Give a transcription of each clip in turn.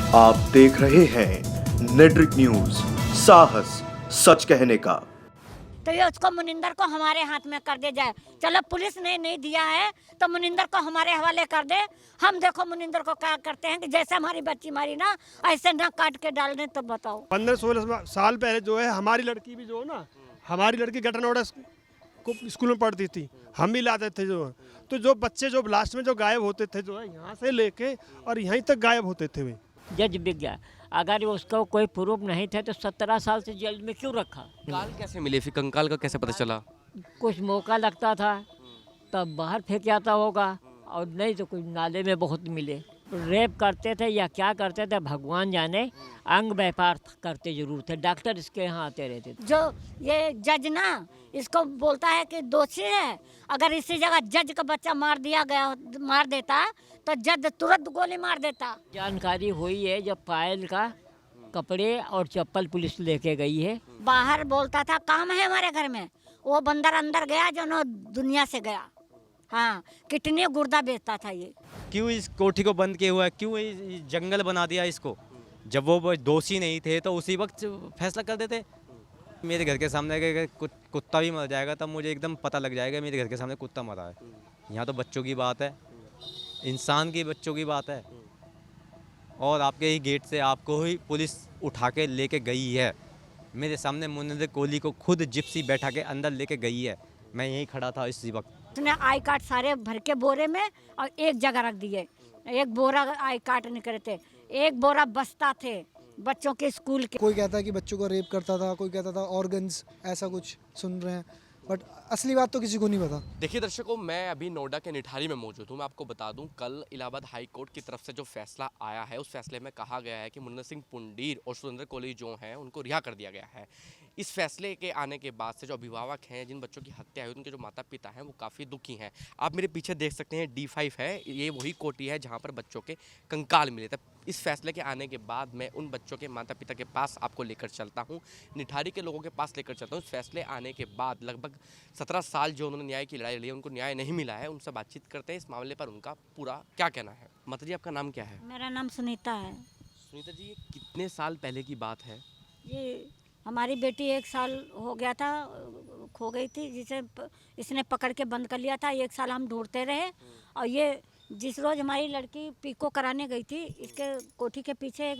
आप देख रहे हैं नेट्रिक न्यूज, साहस सच कहने का। तो ये उसको मुनिंदर को हमारे हाथ में कर दे जाए। चलो पुलिस ने नहीं दिया है तो मुनिंदर को हमारे हवाले कर दे। हम देखो मुनिंदर को क्या करते हैं कि जैसे हमारी बच्ची मारी ना ऐसे ना काट के डाल दें। तो बताओ 15-16 साल पहले जो है हमारी लड़की भी जो है ना, हमारी लड़की गठन ऑर्डर को स्कूल में पढ़ती थी, हम भी लाते थे जो। तो जो बच्चे जो लास्ट में जो गायब होते थे जो है यहाँ से लेके और यहीं तक गायब होते थे वे। जज बिक गया। अगर उसको कोई प्रूफ नहीं थे तो 17 साल से जेल में क्यों रखा? कंकाल कैसे मिले, फिर कंकाल का कैसे पता चला? कुछ मौका लगता था तब बाहर फेंक आता होगा, और नहीं तो कुछ नाले में बहुत मिले। रेप करते थे या क्या करते थे भगवान जाने। अंग व्यापार करते जरूर थे, डॉक्टर इसके यहाँ आते रहते थे। जो ये जज ना इसको बोलता है कि दोषी है, अगर इसी जगह जज का बच्चा मार देता तो जज तुरंत गोली मार देता। जानकारी हुई है जब पायल का कपड़े और चप्पल पुलिस लेके गई है। बाहर बोलता था काम है हमारे घर में, वो बंदर अंदर गया जो न दुनिया से गया। हाँ, कितने गुर्दा बेचता था ये। क्यों इस कोठी को बंद किया हुआ है, क्यों ये जंगल बना दिया इसको? जब वो दोषी नहीं थे तो उसी वक्त फैसला कर देते। मेरे घर के सामने अगर कुत्ता भी मर जाएगा तब मुझे एकदम पता लग जाएगा मेरे घर के सामने कुत्ता मरा है। यहाँ तो बच्चों की बात है, इंसान की बच्चों की बात है, और आपके ही गेट से आपको ही पुलिस उठा के लेके गई है। मेरे सामने मुनिंदर कोहली को खुद जिप्सी बैठा के अंदर लेके गई है। मैं यहीं खड़ा था इसी वक्त। उसने आई कार्ड सारे भर के बोरे में और एक जगह रख दिए। एक बोरा आई कार्ड निकले थे, एक बोरा बस्ता थे बच्चों के स्कूल के। कोई कहता है कि बच्चों को रेप करता था, कोई कहता था ऑर्गन्स, ऐसा कुछ सुन रहे हैं, बट असली बात तो किसी को नहीं पता। देखिए दर्शकों, मैं अभी नोएडा के निठारी में मौजूद हूँ। मैं आपको बता दूं, कल इलाहाबाद हाई कोर्ट की तरफ से जो फैसला आया है उस फैसले में कहा गया है कि मुनिंदर सिंह पुंडीर और सुरेंद्र कोहली जो हैं उनको रिहा कर दिया गया है। इस फैसले के आने के बाद से जो अभिभावक हैं, जिन बच्चों की हत्या हुई, उनके जो माता पिता हैं वो काफ़ी दुखी हैं। आप मेरे पीछे देख सकते हैं D5 है, ये वही कोठी है जहाँ पर बच्चों के कंकाल मिले थे। इस फैसले के आने के बाद मैं उन बच्चों के माता पिता के पास आपको लेकर चलता हूँ, निठारी के लोगों के पास लेकर चलता हूँ। इस फैसले आने के बाद लगभग 17 साल जो उन्होंने न्याय की लड़ाई लड़ी, उनको न्याय नहीं मिला है। उनसे बातचीत करते हैं, इस मामले पर उनका पूरा क्या कहना है। माता जी, आपका नाम क्या है? मेरा नाम सुनीता है। सुनीता जी, ये कितने साल पहले की बात है? ये हमारी बेटी 1 साल हो गया था, खो गई थी, जिसे इसने पकड़ के बंद कर लिया था। 1 साल हम ढूंढते रहे, और ये जिस रोज़ हमारी लड़की पीको कराने गई थी, इसके कोठी के पीछे एक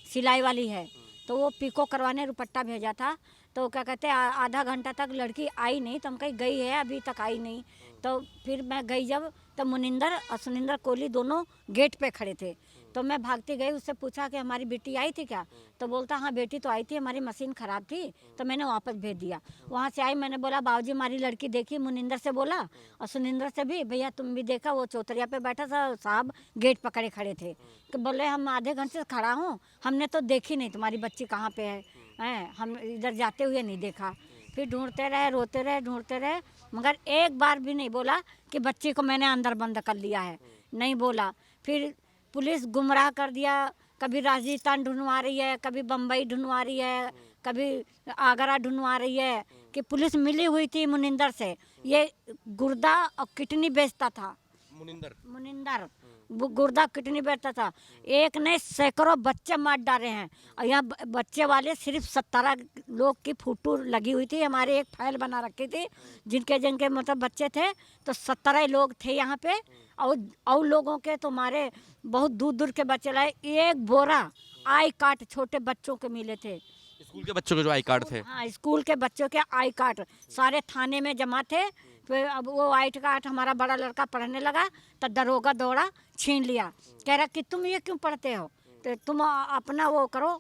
सिलाई वाली है, तो वो पीको करवाने रुपट्टा भेजा था। तो क्या कहते हैं, आधा घंटा तक लड़की आई नहीं, तो हम कहीं गई है, अभी तक आई नहीं। तो फिर मैं गई जब, तो मुनिंदर और सुनिंदर कोहली दोनों गेट पे खड़े थे। तो मैं भागती गई, उससे पूछा कि हमारी बेटी आई थी क्या? तो बोलता हाँ बेटी तो आई थी, हमारी मशीन ख़राब थी तो मैंने वापस भेज दिया। वहाँ से आई, मैंने बोला बाबूजी हमारी लड़की देखी। मुनिंदर से बोला और सुनिंदर से भी, भैया तुम भी देखा? वो चौतरिया पे बैठा था, साहब गेट पकड़े खड़े थे। तो बोले हम आधे घंटे से खड़ा हूँ, हमने तो देखी नहीं तुम्हारी बच्ची कहाँ पे है, हम इधर जाते हुए नहीं देखा। फिर ढूंढते रहे, रोते रहे, ढूंढते रहे, मगर एक बार भी नहीं बोला कि बच्ची को मैंने अंदर बंद कर लिया है, नहीं बोला। फिर पुलिस गुमराह कर दिया, कभी राजस्थान ढूंढवा रही है, कभी बम्बई ढूंढवा रही है, कभी आगरा ढूंढवा रही है कि पुलिस मिली हुई थी मुनिंदर से। ये गुर्दा और किडनी बेचता था। मुनिंदर वो गुर्दा किडनी बेचता था। एक ने सैकड़ों बच्चे मार डाले हैं, और यहाँ बच्चे वाले सिर्फ 17 लोग की फोटो लगी हुई थी। हमारे एक फाइल बना रखी थी, जिनके जिनके मतलब बच्चे थे, तो 17 लोग थे यहाँ पे। और लोगों के तो हमारे बहुत दूर दूर के बच्चे लाए। एक बोरा आई कार्ड छोटे बच्चों के मिले थे, स्कूल के बच्चों के जो आई कार्ड थे। हाँ, स्कूल के बच्चों के आई कार्ड सारे थाने में जमा थे। फिर अब वो आई कार्ड हमारा बड़ा लड़का पढ़ने लगा तो दरोगा दौड़ा, छीन लिया। कह रहा कि तुम ये क्यों पढ़ते हो, तो तुम अपना वो करो,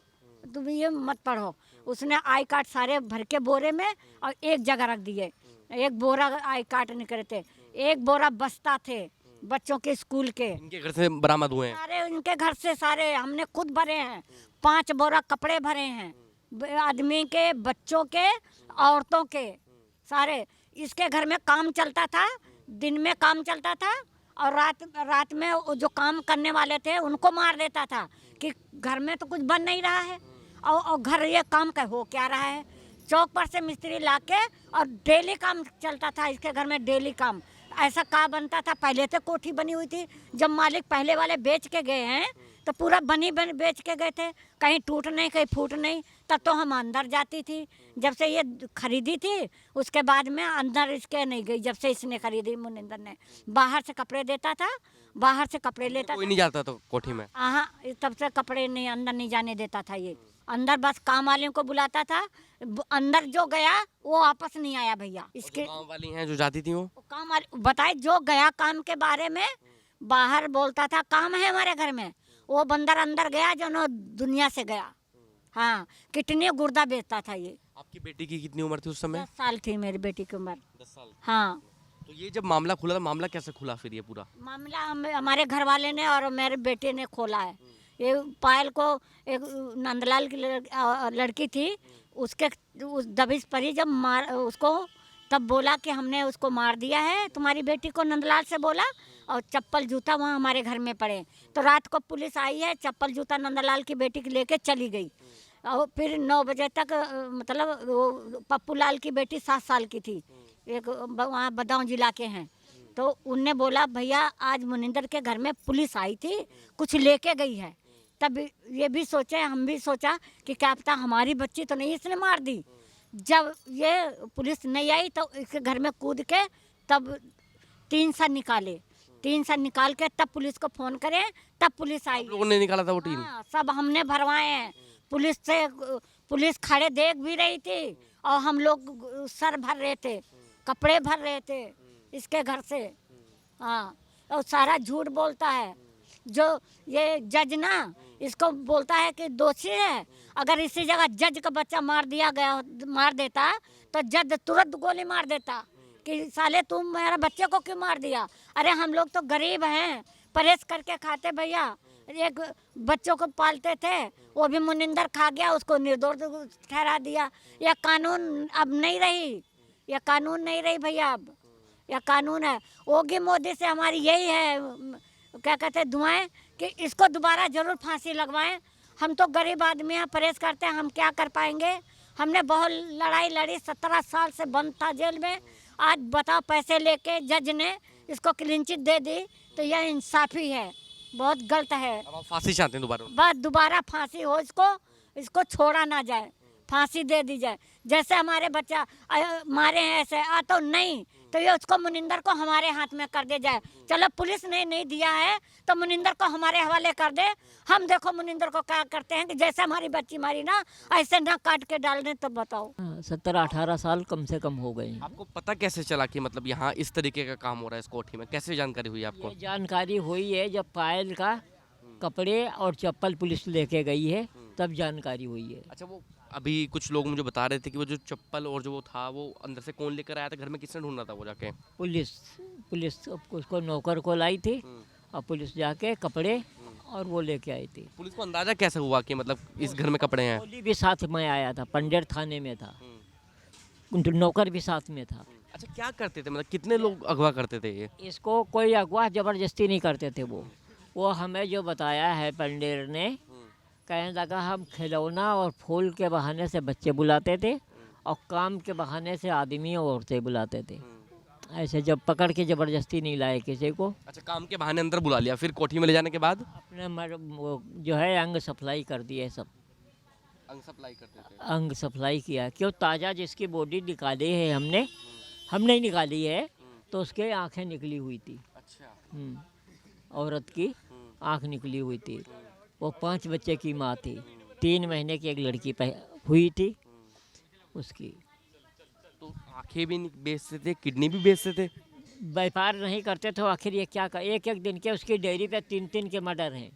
तुम ये मत पढ़ो। उसने आई कार्ड सारे भर के बोरे में और एक जगह रख दिए। एक बोरा आई कार्ड निकले थे, एक बोरा बस्ता थे बच्चों के स्कूल के। इनके घर से बरामद हुए हैं सारे, उनके घर से सारे हमने खुद भरे हैं। 5 बोरा कपड़े भरे हैं, आदमी के, बच्चों के, औरतों के, सारे। इसके घर में काम चलता था, दिन में काम चलता था, और रात में जो काम करने वाले थे उनको मार देता था कि घर में तो कुछ बन नहीं रहा है, और घर ये काम का हो क्या रहा है। चौक पर से मिस्त्री लाके, और डेली काम चलता था इसके घर में, डेली काम। ऐसा का बनता था, पहले तो कोठी बनी हुई थी, जब मालिक पहले वाले बेच के गए हैं तो पूरा बनी बन बेच के गए थे, कहीं टूट नहीं कहीं फूट नहीं। तब तो हम अंदर जाती थी, जब से ये खरीदी थी उसके बाद में अंदर इसके नहीं गई। जब से इसने खरीदी मुनिंदर ने, बाहर से कपड़े देता था, बाहर से कपड़े लेता कोई नहीं जाता तो कोठी में। हाँ, तब से कपड़े नहीं अंदर नहीं जाने देता था ये। अंदर बस काम वालियों को बुलाता था, अंदर जो गया वो वापस नहीं आया भैया। इसके गाँव वाली हैं जो जाती थी वो काम वाले बताए, जो गया काम के बारे में बाहर बोलता था काम है हमारे घर में, वो बंदर अंदर गया जो न दुनिया से गया। हाँ, किडनी गुर्दा बेचता था ये। आपकी बेटी की कितनी उम्र थी उस समय? 10 साल थी मेरी बेटी की उम्र। 10 साल। हाँ, तो ये जब मामला खुला था, मामला कैसे खुला फिर ये पूरा? मामला हमारे घर वाले ने और मेरे बेटे ने खोला है। ये पायल को एक नंदलाल की लड़की थी, उसके उस दबिश परी जब मार उसको, तब बोला कि हमने उसको मार दिया है तुम्हारी बेटी को, नंदलाल से बोला। और चप्पल जूता वहाँ हमारे घर में पड़े। तो रात को पुलिस आई है, चप्पल जूता नंदलाल की बेटी के लेके चली गई। और फिर 9 बजे तक मतलब वो पप्पू लाल की बेटी 7 साल की थी, एक वहाँ बदाऊं जिला के हैं। तो उनने बोला भैया आज मुनिंदर के घर में पुलिस आई थी, कुछ लेके गई है। तब ये भी सोचे, हम भी सोचा कि क्या पता हमारी बच्ची तो नहीं इसने मार दी। जब ये पुलिस नहीं आई तो इसके घर में कूद के तब 3 सर निकाले, 3 सर निकाल के तब पुलिस को फ़ोन करें, तब पुलिस आई। लोगों ने निकाला था वो टीन? हाँ, सब हमने भरवाए हैं पुलिस से। पुलिस खड़े देख भी रही थी और हम लोग सर भर रहे थे, कपड़े भर रहे थे इसके घर से। हाँ, और सारा झूठ बोलता है। जो ये जज ना इसको बोलता है कि दोषी है। अगर इसी जगह जज का बच्चा मार देता तो जज तुरंत गोली मार देता कि साले तुम मेरे बच्चे को क्यों मार दिया। अरे हम लोग तो गरीब हैं, परहेज करके खाते भैया। एक बच्चों को पालते थे, वो भी मुनिंदर खा गया, उसको निर्दोष ठहरा दिया। यह कानून अब नहीं रही, यह कानून नहीं रही भैया। अब यह कानून है। योगी मोदी से हमारी यही है, क्या कहते हैं, दुआएं कि इसको दोबारा जरूर फांसी लगवाएं। हम तो गरीब आदमी हैं, परहेज करते हैं, हम क्या कर पाएंगे। हमने बहुत लड़ाई लड़ी, 17 साल से बंद था जेल में। आज बताओ पैसे लेके जज ने इसको क्लीन चिट दे दी, तो यह इंसाफी है, बहुत गलत है। अब आप फांसी चाहते हैं दोबारा? बस दोबारा फांसी हो, इसको छोड़ा ना जाए, फांसी दे दी जाए। जैसे हमारे बच्चा मारे हैं ऐसे तो नहीं, तो ये उसको मुनिंदर को हमारे हाथ में कर दे जाए। चलो पुलिस ने नहीं दिया है तो मुनिंदर को हमारे हवाले कर दे। हम देखो मुनिंदर को क्या करते हैं कि जैसे हमारी बच्ची मारी ना, ऐसे ना काट के डाल दें। तो बताओ, 17-18 साल कम से कम हो गए। आपको पता कैसे चला कि मतलब यहाँ इस तरीके का काम हो रहा है इस कोठी में? कैसे जानकारी हुई आपको? ये जानकारी हुई है जब पायल का कपड़े और चप्पल पुलिस लेके गई है, तब जानकारी हुई है। अच्छा, वो अभी कुछ लोग मुझे बता रहे थे कि वो जो चप्पल और जो वो था वो अंदर से कौन लेकर आया था, घर में किसने ढूंढा था वो जाके? पुलिस उसको नौकर को लाई थी और पुलिस जाके कपड़े और वो लेके आई थी। पुलिस को अंदाजा कैसे हुआ कि मतलब इस घर में कपड़े हैं? गोली भी साथ में आया था, पंडेर थाने में था, नौकर भी साथ में था। अच्छा, क्या करते थे, मतलब कितने लोग अगवा करते थे ये? इसको कोई अगवा ज़बरदस्ती नहीं करते थे। वो हमें जो बताया है पंडेर ने, कहने लगा हम खिलौना और फूल के बहाने से बच्चे बुलाते थे और काम के बहाने से आदमी और औरतें बुलाते थे। ऐसे जब पकड़ के ज़बरदस्ती नहीं लाए किसी को। अच्छा, काम के बहाने अंदर बुला लिया, फिर कोठी में ले जाने के बाद अपने जो है अंग सप्लाई कर दिए सब। अंग सप्लाई करते थे? अंग सप्लाई किया, क्यों ताज़ा जिसकी बॉडी निकाली है हमने ही निकाली है, तो उसके आँखें निकली हुई थी। अच्छा। औरत की आँख निकली हुई थी। वो 5 बच्चे की माँ थी, 3 महीने की एक लड़की हुई थी उसकी। तो आंखें भी बेचते थे, किडनी भी बेचते थे? व्यापार नहीं करते थे आखिर ये क्या कर। एक दिन के उसकी डेयरी पे 3 के मर्डर हैं,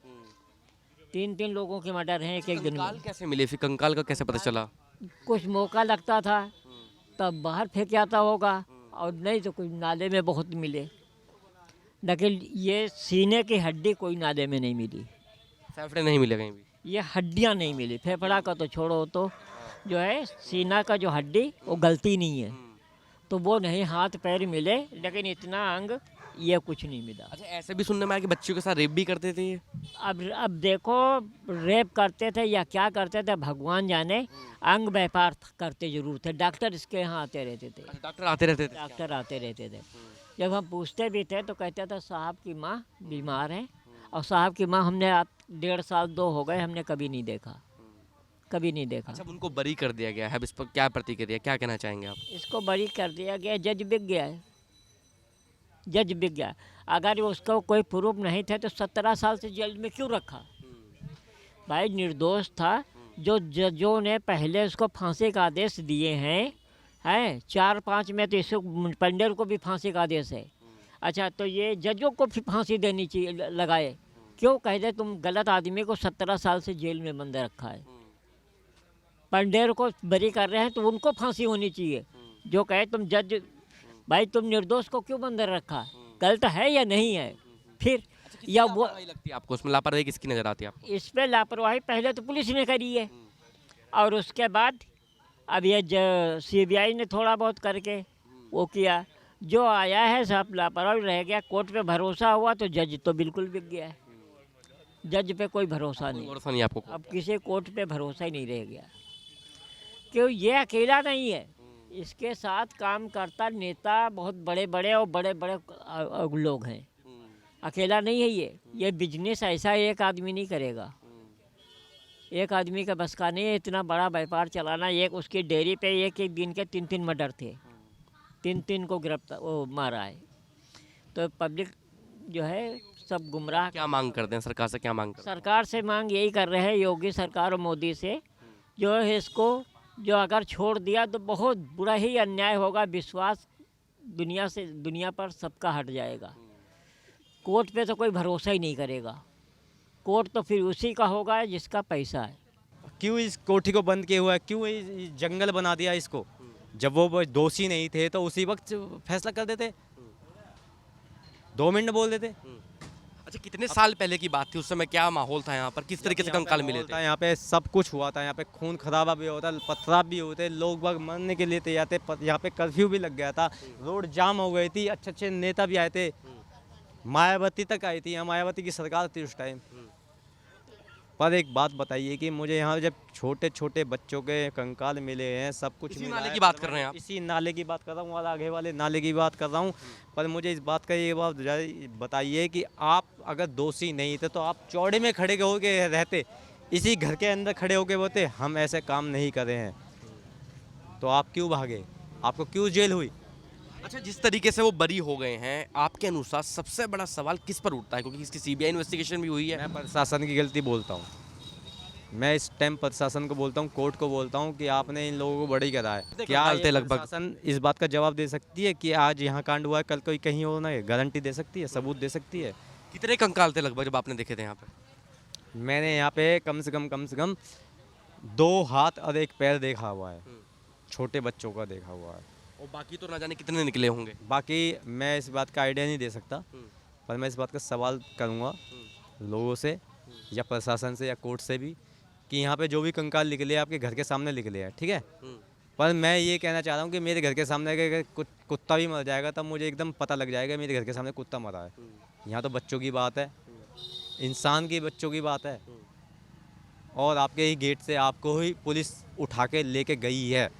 3 लोगों के मर्डर हैं एक दिन कंकाल में। कैसे मिले फिर? कंकाल का कैसे पता चला? कुछ मौका लगता था तब बाहर फेंक आता होगा, और नहीं तो कोई नाले में बहुत मिले। लेकिन ये सीने की हड्डी कोई नाले में नहीं मिली, फेफड़े नहीं मिले कहीं भी? ये हड्डियाँ नहीं मिली। फेफड़ा का तो छोड़ो, तो जो है सीना का जो हड्डी वो गलती नहीं है, तो वो नहीं। हाथ पैर मिले लेकिन इतना अंग ये कुछ नहीं मिला। अच्छा, ऐसे भी सुनने में आया कि बच्चों के साथ रेप भी करते थे ये? अब देखो, रेप करते थे या क्या करते थे भगवान जाने। अंग व्यापार करते जरूर थे। डॉक्टर इसके यहाँ आते रहते थे, अच्छा, डॉक्टर आते रहते थे? डॉक्टर आते रहते थे। जब हम पूछते भी थे तो कहते थे साहब की माँ बीमार है और साहब की माँ हमने आप 1.5 साल 2 हो गए, हमने कभी नहीं देखा, कभी नहीं देखा। अच्छा, अब उनको बरी कर दिया गया है, अब इस पर क्या प्रतिक्रिया, क्या कहना चाहेंगे आप? इसको बरी कर दिया गया, जज बिक गया है, जज बिक गया। अगर उसको कोई प्रूफ नहीं थे तो 17 साल से जेल में क्यों रखा? भाई निर्दोष था। जो जजों ने पहले उसको फांसी का आदेश दिए हैं 4-5 में, तो इसको पंडेर को भी फांसी का आदेश है। अच्छा, तो ये जजों को भी फांसी देनी चाहिए, लगाए क्यों? कह दे तुम गलत आदमी को 17 साल से जेल में बंद रखा है। पंडेर को बरी कर रहे हैं तो उनको फांसी होनी चाहिए। जो कहे तुम जज, भाई तुम निर्दोष को क्यों बंद रखा? गलत है या नहीं है? फिर या वो लापरवाही लगती है आपको उसमें? लापरवाही किसकी नज़र आती है आपको? इस पे लापरवाही पहले तो पुलिस ने करी है, और उसके बाद अब ये CBI ने थोड़ा बहुत करके वो किया। जो आया है सब लापरवाही रह गया। कोर्ट पे भरोसा हुआ तो जज तो बिल्कुल बिक गया है। जज पे कोई भरोसा कोई नहीं, भरोसा नहीं आपको? अब किसी कोर्ट पे भरोसा ही नहीं रह गया। क्यों? ये अकेला नहीं है, इसके साथ काम करता नेता बहुत बड़े बड़े और बड़े बड़े लोग हैं। अकेला नहीं है ये बिजनेस ऐसा एक आदमी नहीं करेगा, एक आदमी का बस का नहीं है इतना बड़ा व्यापार चलाना। एक उसकी डेयरी पे एक दिन के 3 मर्डर थे, 3 को गिरफ्तार वो मारा है। तो पब्लिक जो है सब गुमराह। क्या मांग करते हैं सरकार से, क्या मांग करते सरकार से मांग यही कर रहे हैं, योगी सरकार और मोदी से, जो है इसको जो अगर छोड़ दिया तो बहुत बुरा ही अन्याय होगा। विश्वास दुनिया पर सबका हट जाएगा। कोर्ट पे तो कोई भरोसा ही नहीं करेगा। कोर्ट तो फिर उसी का होगा जिसका पैसा है। क्यों इस कोठी को बंद किया हुआ है? क्यों ये जंगल बना दिया इसको? जब वो दोषी नहीं थे तो उसी वक्त फैसला कर देते, 2 मिनट बोल देते। अच्छा, कितने साल पहले की बात थी? उस समय क्या माहौल था यहाँ पर? किस तरीके से कंकाल मिले थे? यहाँ पे सब कुछ हुआ था। यहाँ पे खून खराबा भी होता, पथराव भी होते, लोग बाग मरने के लिए तैयार थे। यहाँ पे कर्फ्यू भी लग गया था, रोड जाम हो गई थी, अच्छे अच्छे नेता भी आए थे, मायावती तक आई थी, यहाँ मायावती की सरकार थी उस टाइम। पर एक बात बताइए कि मुझे यहाँ जब छोटे छोटे बच्चों के कंकाल मिले हैं, सब कुछ इसी मिला नाले है, की बात पर कर रहे हैं मैं आप? इसी नाले की बात कर रहा हूँ और आगे वाले नाले की बात कर रहा हूँ। पर मुझे इस बात का ये बात बताइए कि आप अगर दोषी नहीं थे तो आप चौड़े में खड़े होके रहते, इसी घर के अंदर खड़े होके बोलते हम ऐसे काम नहीं कर रहे हैं, तो आप क्यों भागे? आपको क्यों जेल हुई? अच्छा, जिस तरीके से वो बरी हो गए हैं, आपके अनुसार सबसे बड़ा सवाल किस पर उठता है? क्योंकि इसकी CBI इन्वेस्टिगेशन भी हुई है। मैं प्रशासन की गलती बोलता हूँ। मैं इस टाइम प्रशासन को बोलता हूँ, कोर्ट को बोलता हूँ कि आपने इन लोगों को बड़ी करा है। क्या कंकाल थे ये लगभग? प्रशासन इस बात का जवाब दे सकती है कि आज यहाँ कांड हुआ है, कल कोई कहीं और ना है? गारंटी दे सकती है, सबूत दे सकती है? कितने कंकाल थे लगभग जब आपने देखे थे यहाँ पे? मैंने यहाँ पे कम से कम 2 हाथ और 1 पैर देखा हुआ है, छोटे बच्चों का देखा हुआ है। और बाकी तो ना जाने कितने निकले होंगे। बाकी मैं इस बात का आइडिया नहीं दे सकता, पर मैं इस बात का सवाल करूँगा लोगों से या प्रशासन से या कोर्ट से भी कि यहाँ पे जो भी कंकाल निकले आपके घर के सामने निकले हैं, ठीक है। पर मैं ये कहना चाह रहा हूँ कि मेरे घर के सामने अगर कुत्ता भी मर जाएगा तब मुझे एकदम पता लग जाएगा मेरे घर के सामने कुत्ता मरा है। यहाँ तो बच्चों की बात है, इंसान की बच्चों की बात है, और आपके ही गेट से आपको ही पुलिस उठा के लेके गई है।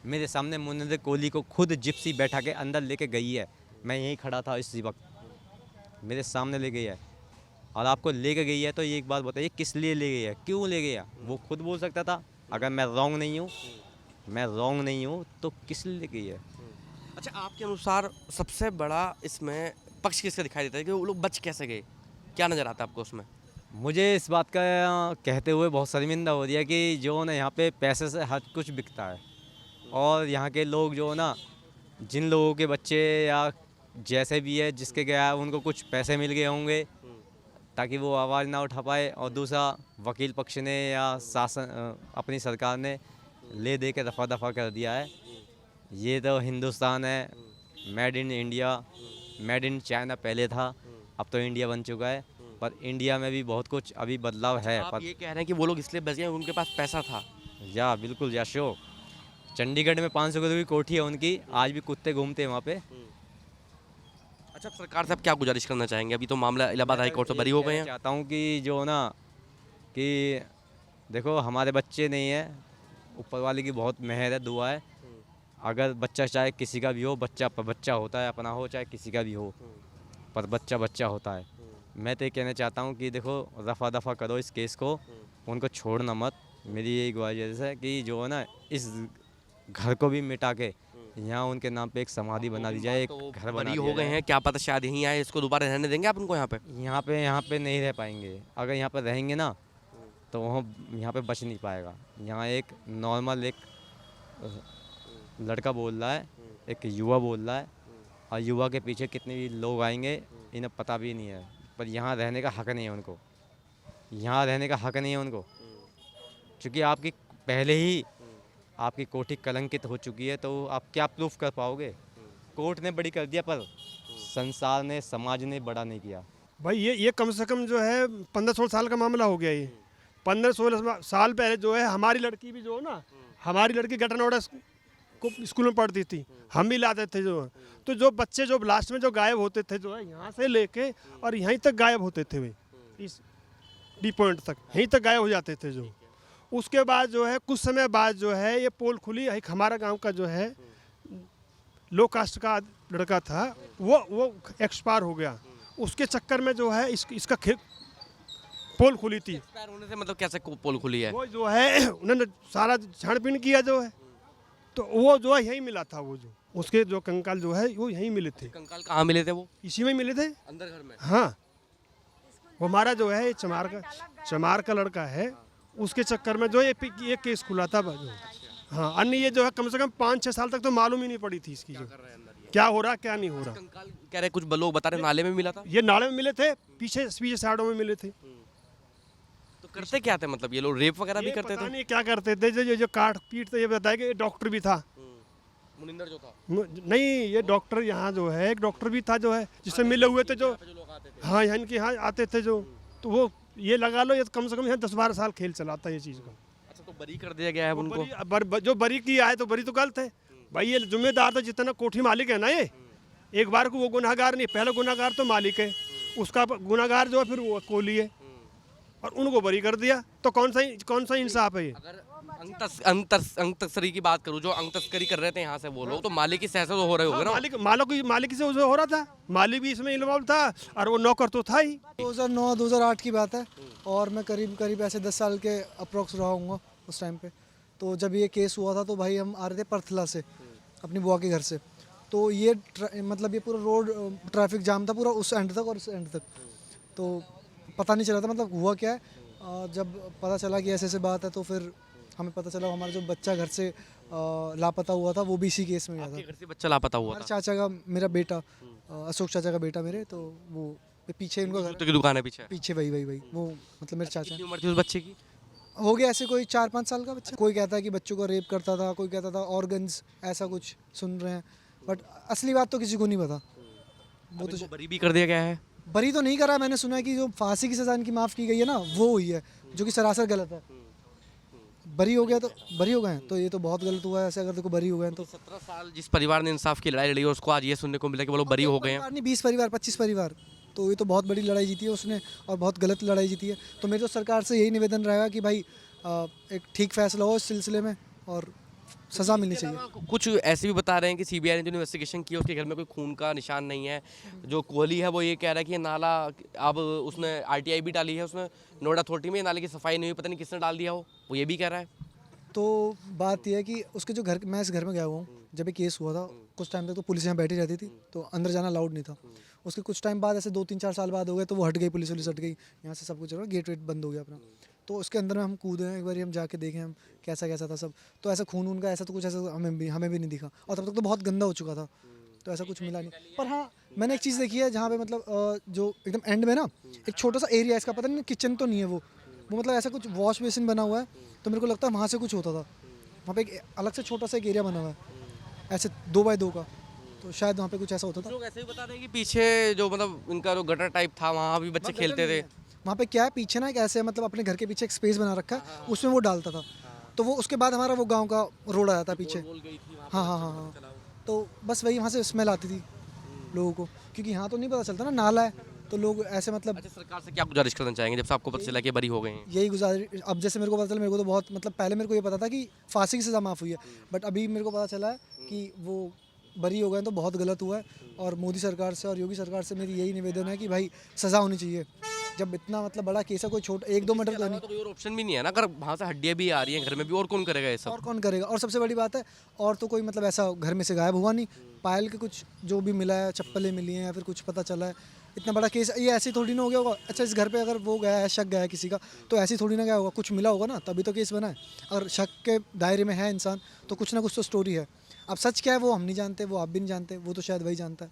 मेरे सामने मुनव्वर कोहली को खुद जिप्सी बैठा के अंदर लेके गई है। मैं यहीं खड़ा था इसी वक्त, मेरे सामने ले गई है। और आपको लेके गई है तो ये एक बात बताइए किस लिए ले गई है, क्यों ले गया? वो खुद बोल सकता था। अगर मैं रॉन्ग नहीं हूँ तो किस लिए ले गई है? अच्छा, आपके अनुसार सबसे बड़ा इसमें पक्ष किसका दिखाई देता है कि वो लोग बच कैसे गए? क्या नज़र आता है आपको उसमें? मुझे इस बात का कहते हुए बहुत शर्मिंदा हो रही है कि जो ना यहाँ पे पैसे से हर कुछ बिकता है, और यहाँ के लोग जो ना, जिन लोगों के बच्चे या जैसे भी है जिसके गया उनको कुछ पैसे मिल गए होंगे ताकि वो आवाज़ ना उठा पाए, और दूसरा वकील पक्ष ने या शासन अपनी सरकार ने ले दे के दफ़ा दफ़ा कर दिया है। ये तो हिंदुस्तान है, made in India, made in China पहले था, अब तो इंडिया बन चुका है। पर इंडिया में भी बहुत कुछ अभी बदलाव है। आप ये कह रहे हैं कि वो लोग इसलिए बच गए उनके पास पैसा था? या बिल्कुल या शो। चंडीगढ़ में 500 करोड़ की कोठी है उनकी, आज भी कुत्ते घूमते हैं वहाँ पे। अच्छा, सरकार से आप क्या गुजारिश करना चाहेंगे? अभी तो मामला इलाहाबाद हाई कोर्ट से बरी हो गए हैं। चाहता हूँ कि जो ना कि देखो हमारे बच्चे नहीं है, ऊपर वाले की बहुत मेहर है, दुआ है। अगर बच्चा चाहे किसी का भी हो, बच्चा बच्चा होता है, अपना हो चाहे किसी का भी हो, पर बच्चा बच्चा होता है। मैं तो ये कहना चाहता हूँ कि देखो रफा दफा करो इस केस को, उनको छोड़ना मत। मेरी यही गुजारिश है कि जो है ना इस घर को भी मिटा के यहाँ उनके नाम पे एक समाधि बना दी जाए, एक घर बना बरी दिया हो गए जाए। हैं, क्या पता शायद यहीं आए, इसको दोबारा रहने देंगे आप उनको यहाँ पे? यहाँ पे नहीं रह पाएंगे। अगर यहाँ पे रहेंगे ना तो वहाँ यहाँ पे बच नहीं पाएगा। यहाँ एक नॉर्मल एक लड़का बोल रहा है, एक युवा बोल रहा है, और युवा के पीछे कितने भी लोग आएंगे इन्हें पता भी नहीं है। पर यहाँ रहने का हक नहीं है उनको, यहाँ रहने का हक नहीं है उनको, क्योंकि आपकी पहले ही आपकी कोठी कलंकित हो चुकी है। तो आप क्या प्रूफ कर पाओगे? कोर्ट ने बड़ी कर दिया पर संसार ने, समाज ने बड़ा नहीं किया। भाई ये कम से कम जो है 15-16 साल का मामला हो गया। ये 15-16 साल पहले जो है हमारी लड़की भी जो है ना, हमारी लड़की गटनोड़ा को स्कूल में पढ़ती थी, हम भी लाते थे जो है। तो जो बच्चे जो लास्ट में जो गायब होते थे जो है, यहाँ से लेके और यहीं तक गायब होते थे वे, इस डी पॉइंट तक यहीं तक गायब हो जाते थे जो। उसके बाद जो है कुछ समय बाद जो है ये पोल खुली। एक हमारा गांव का जो है लो कास्ट का लड़का था, वो एक्सपायर हो गया। उसके चक्कर में जो है इसका पोल खुली थी। एक्सपायर होने से मतलब कैसे पोल खुली है? वो जो है उन्होंने सारा छानबीन किया जो है, तो वो जो है यहीं मिला था। वो जो उसके जो कंकाल जो है वो यहीं मिले थे। कंकाल कहाँ मिले थे? वो इसी में मिले थे, अंदर घर में। हाँ। वो हमारा जो है चमार का लड़का है, उसके चक्कर में जो ये केस खुला था जो। हाँ, अन्य ये जो है कम से कम 5-6 साल तक तो मालूम ही नहीं पड़ी थी इसकी, जो क्या हो रहा क्या नहीं हो रहा। कंकाल कह रहे, कुछ लोग बता रहे नाले में मिला था। ये नाले में मिले थे, पीछे साइडों में मिले थे। तो करते क्या थे? मतलब ये लोग रेप वगैरह भी ये करते पता थे? नहीं क्या करते थे। जो काट पीट थे, ये बताया कि डॉक्टर भी था। मुनिंदर जो था, नहीं, ये डॉक्टर यहाँ जो है एक डॉक्टर भी था जो है, जिससे मिले हुए थे जो। हाँ, यहाँ इनके यहाँ आते थे जो। तो वो ये लगा लो, ये कम से कम यहाँ 10-12 साल खेल चलाता है ये चीज़ को। अच्छा, तो बरी कर दिया गया है उनको? जो बरी किया है तो बरी तो गलत है भाई। ये जिम्मेदार तो जितना कोठी मालिक है ना, ये एक बार को वो गुनाहगार नहीं, पहला गुनाहगार तो मालिक है, उसका गुनाहगार जो है फिर वो कोली है, और उनको बरी कर दिया। तो कौन सा इंसाफ है ये? अगर अंग तस्करी की बात करूं, जो अंग तस्करी कर रहे थे यहाँ से वो लोग, तो मालिक की सहसा तो हो रहे होंगे ना? मालिक से उसे हो रहा था, मालिक भी इसमें इन्वॉल्व था, और वो नौकर तो था ही। 2009-2008 की बात है, और मैं करीब ऐसे 10 साल के अप्रोक्स रहा हूँगा उस टाइम पे। तो जब ये केस हुआ था तो भाई हम आ रहे थे परथला से अपनी बुआ के घर से। तो ये मतलब ये पूरा रोड ट्रैफिक जाम था पूरा, उस एंड तक और इस एंड तक। तो पता नहीं चला था मतलब हुआ क्या है। जब पता चला कि ऐसे बात है तो फिर हमें पता चला हमारा जो बच्चा घर से लापता हुआ था वो भी इसी केस में गया था। घर से बच्चा लापता हुआ था? चाचा का, मेरा बेटा अशोक चाचा का बेटा मेरे, तो वो पीछे इनको घर जूते की दुकान है पीछे। वही वो मतलब मेरे चाचा। कितनी उम्र थी उस बच्चे की? हो गया ऐसे कोई 4-5 साल का बच्चा। कोई कहता है कि बच्चों को रेप करता था, कोई कहता था ऑर्गन्स, ऐसा कुछ सुन रहे हैं, बट असली बात तो किसी को नहीं पता। वो तो बरी भी कर दिया गया है? बरी तो नहीं करा। मैंने सुना है कि जो फांसी की सज़ा इनकी माफ़ की गई है ना, वो हुई है, जो कि सरासर गलत है। बरी हो गया तो बरी हो गए, तो ये तो बहुत गलत हुआ है। ऐसे अगर देखो बरी हो गए तो 17 साल जिस परिवार ने इंसाफ की लड़ाई लड़ी है, उसको आज ये सुनने को मिला कि वो लोग बरी हो गए हैं। 20 परिवार 25 परिवार, तो ये तो बहुत बड़ी लड़ाई जीती है उसने, और बहुत गलत लड़ाई जीती है। तो मेरे तो सरकार से यही निवेदन रहेगा कि भाई एक ठीक फैसला हो इस सिलसिले में और सज़ा मिलनी चाहिए। कुछ ऐसे भी बता रहे हैं कि सीबीआई ने जो इन्वेस्टिगेशन की उसके घर में कोई खून का निशान नहीं है। जो कोहली है वो ये कह रहा है कि ये नाला, अब उसने आरटीआई भी डाली है, उसने नोएडा अथॉरिटी में नाले की सफाई नहीं हुई, पता नहीं किसने डाल दिया हो, वो ये भी कह रहा है। तो बात यह है कि उसके जो घर, मैं इस घर में गया हुआ हूँ जब ये केस हुआ था, कुछ टाइम तक तो पुलिस यहाँ बैठी रहती थी, तो अंदर जाना अलाउड नहीं था। उसके कुछ टाइम बाद ऐसे 2-3-4 साल बाद हो गए तो वो हट गई, पुलिस हट गई, यहाँ से सब कुछ गेट वेट बंद हो गया अपना। तो उसके अंदर में हम कूदे हैं, एक बार हम जाके देखें हम कैसा था सब। तो ऐसा खून उनका ऐसा तो कुछ ऐसा हमें भी नहीं दिखा, और तब तक तो बहुत गंदा हो चुका था, तो ऐसा कुछ मिला नहीं। पर हाँ, मैंने एक चीज़ देखी है जहाँ पे मतलब जो एकदम एंड में ना एक छोटा सा एरिया, इसका पता नहीं किचन तो नहीं है वो मतलब ऐसा कुछ वॉश बेसिन बना हुआ है, तो मेरे को लगता है वहाँ से कुछ होता था। वहाँ पे एक अलग से छोटा सा एक एरिया बना हुआ है ऐसे 2x2 का, तो शायद वहाँ पे कुछ ऐसा होता था। लोग ऐसे भी बता रहे हैं कि पीछे जो मतलब इनका जो गटर टाइप था वहाँ भी बच्चे खेलते थे। वहाँ पे क्या है, पीछे ना एक ऐसे मतलब अपने घर के पीछे एक स्पेस बना रखा है, उसमें वो डालता था। तो वो उसके बाद हमारा वो गांव का रोड आया था पीछे। हाँ, तो बस वही वहाँ से स्मेल आती थी लोगों को, क्योंकि यहाँ तो नहीं पता चलता ना, नाला है, तो लोग ऐसे मतलब। अच्छा, सरकार से क्या गुजारिश करना चाहेंगे जब से आपको पता चला कि बरी हो गए हैं? यही गुजारिश, अब जैसे मेरे को पता चला, मेरे को तो बहुत मतलब पहले मेरे को ये पता था कि फांसी की सज़ा माफ़ हुई है, बट अभी मेरे को पता चला है कि वो बरी हो गए हैं तो बहुत गलत हुआ है। और मोदी सरकार से और योगी सरकार से मेरी यही निवेदन है कि भाई सज़ा होनी चाहिए। जब इतना मतलब बड़ा केस है, कोई छोटा 1-2 मर्डर तो नहीं, तो कोई और ऑप्शन भी नहीं है ना, अगर वहाँ से हड्डियाँ भी आ रही हैं घर में भी, और कौन करेगा ये सब? और कौन करेगा। और सबसे बड़ी बात है, और तो कोई मतलब ऐसा घर में से गायब हुआ नहीं। पायल के कुछ जो भी मिला है, चप्पलें मिली हैं या फिर कुछ पता चला है, इतना बड़ा केस ये ऐसे थोड़ी ना हो गया होगा। अच्छा, इस घर पे अगर वो गया है, शक गया है किसी का, तो ऐसे थोड़ी ना गया होगा, कुछ मिला होगा ना, तभी तो केस बना है। अगर शक के दायरे में है इंसान तो कुछ ना कुछ तो स्टोरी है। अब सच क्या है वो हम नहीं जानते, वो आप भी नहीं जानते, वो तो शायद वही जानता है।